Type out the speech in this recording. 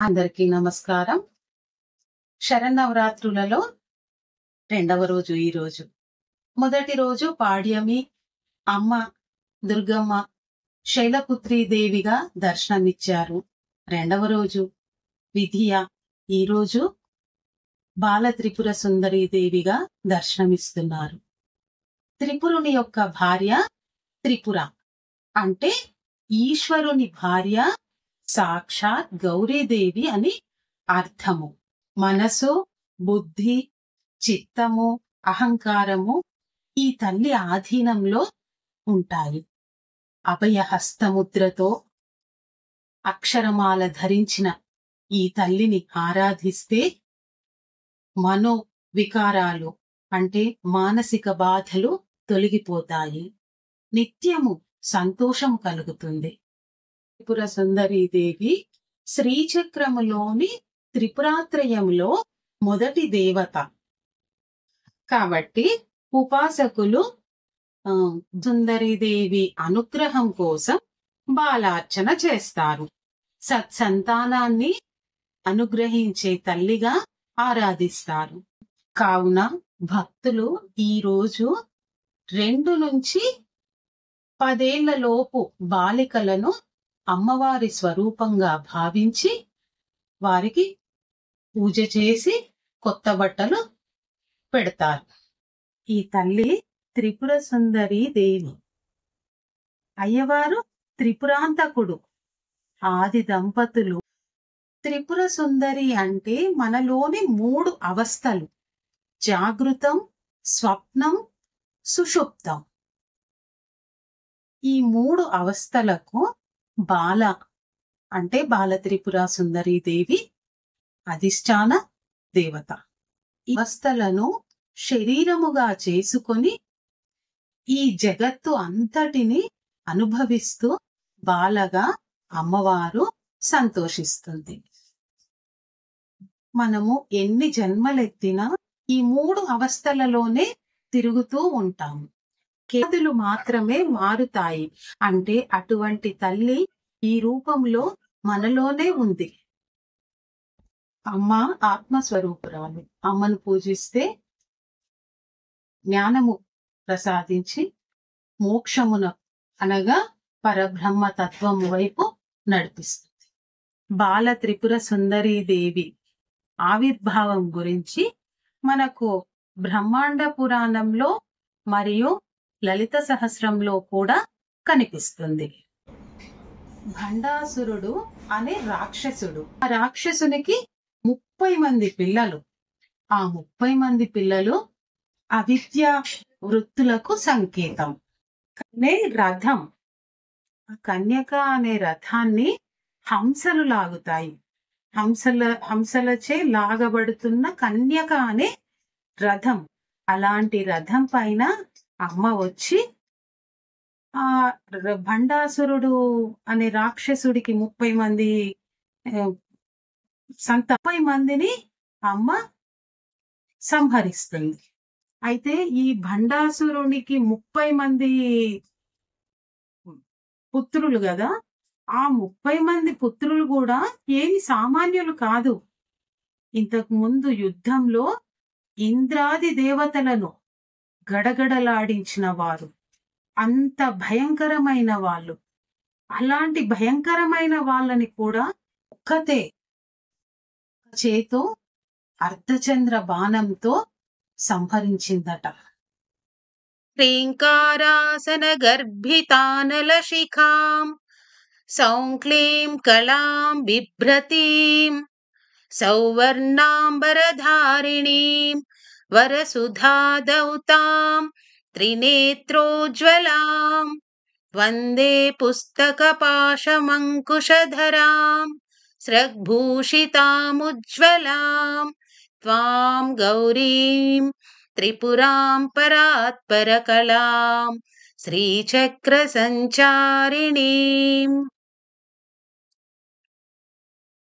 అందరికీ నమస్కారం. శరన్నవరాత్రులలో రెండవ రోజు ఈరోజు. మొదటి రోజు పాడ్యమి, అమ్మ దుర్గమ్మ శైలపుత్రీదేవిగా దర్శనమిచ్చారు. రెండవ రోజు విధియ, ఈరోజు బాలత్రిపుర సుందరీదేవిగా దర్శనమిస్తున్నారు. త్రిపురుని యొక్క భార్య త్రిపుర అంటే ఈశ్వరుని భార్య సాక్షాత్ గౌరీదేవి అని అర్థము. మనసు, బుద్ధి, చిత్తము, అహంకారము ఈ తల్లి ఆధీనంలో ఉంటాయి. అభయహస్తముద్రతో అక్షరమాల ధరించిన ఈ తల్లిని ఆరాధిస్తే మనో వికారాలు అంటే మానసిక బాధలు తొలగిపోతాయి. నిత్యము సంతోషం కలుగుతుంది. త్రిపుర సుందరీదేవి శ్రీచక్రములోని త్రిపురాత్రయములో మొదటి దేవత కాబట్టి ఉపాసకులు సుందరీదేవి అనుగ్రహం కోసం బాలార్చన చేస్తారు. సత్సంతానాన్ని అనుగ్రహించే తల్లిగా ఆరాధిస్తారు. కావున భక్తులు ఈరోజు 2 నుంచి 10 ఏళ్ల లోపు బాలికలను అమ్మవారి స్వరూపంగా భావించి వారికి పూజ చేసి కొత్త బట్టలు పెడతారు. ఈ తల్లి త్రిపుర సుందరీ దేవి. అయ్యవారు త్రిపురాంతకుడు, ఆది దంపతులు. త్రిపుర సుందరి అంటే మనలోని 3 అవస్థలు: జాగృతం, స్వప్నం, సుషుప్తం. ఈ 3 అవస్థలకు బాల అంటే బాల త్రిపుర సుందరీదేవి అధిష్టాన దేవత. ఈ అవస్థలను శరీరముగా చేసుకొని ఈ జగత్తు అంతటిని అనుభవిస్తూ బాలగా అమ్మవారు సంతోషిస్తుంది. మనము ఎన్ని జన్మలెత్తినా ఈ 3 అవస్థలలోనే తిరుగుతూ ఉంటాము. కేతులు మాత్రమే మారుతాయి. అంటే అటువంటి తల్లి ఈ రూపంలో మనలోనే ఉంది. అమ్మ ఆత్మస్వరూపురాలు. అమ్మను పూజిస్తే జ్ఞానము ప్రసాదించి మోక్షమున అనగా పరబ్రహ్మ తత్వము వైపు నడిపిస్తుంది. బాల త్రిపుర సుందరీదేవి ఆవిర్భావం గురించి మనకు బ్రహ్మాండ పురాణంలో మరియు లలిత సహస్రంలో కూడా కనిపిస్తుంది. భండాసురుడు అనే రాక్షసుడు. ఆ రాక్షసునికి 30 మంది పిల్లలు. ఆ 30 మంది పిల్లలు అవిద్యా వృత్తులకు సంకేతం. రథం, కన్యక అనే రథాన్ని హంసలు లాగుతాయి. హంసలచే లాగబడుతున్న కన్యక అనే రథం. అలాంటి రథం పైన అమ్మ వచ్చి ఆ భండాసురుడు అనే రాక్షసుడికి 30 మంది 30 మందిని అమ్మ సంహరిస్తుంది. అయితే ఈ భండాసురునికి 30 మంది పుత్రులు కదా, ఆ 30 మంది పుత్రులు కూడా ఏమి సామాన్యులు కాదు. ఇంతకు ముందు యుద్ధంలో ఇంద్రాది దేవతలను గడగడలాడించిన వారు, అంత భయంకరమైన వాళ్ళు. అలాంటి భయంకరమైన వాళ్ళని కూడా ఒక్కతే చేతో అర్ధచంద్ర బాణంతో సంహరించిందట. శ్రీంకారాసన గర్భితానల శిఖాం సౌంక్లీం కళాం బిభ్రతీం సౌవర్ణాంబరధారిణీం వరసుధాదౌతాం త్రినేత్రోజ్వలాం వందే పుస్తకపాశమంకుశధరాం స్రగ్భూషితాముజ్వలాం త్వాం గౌరీం త్రిపురాం పరాత్పరకళాం శ్రీచక్ర సంచారిణీం.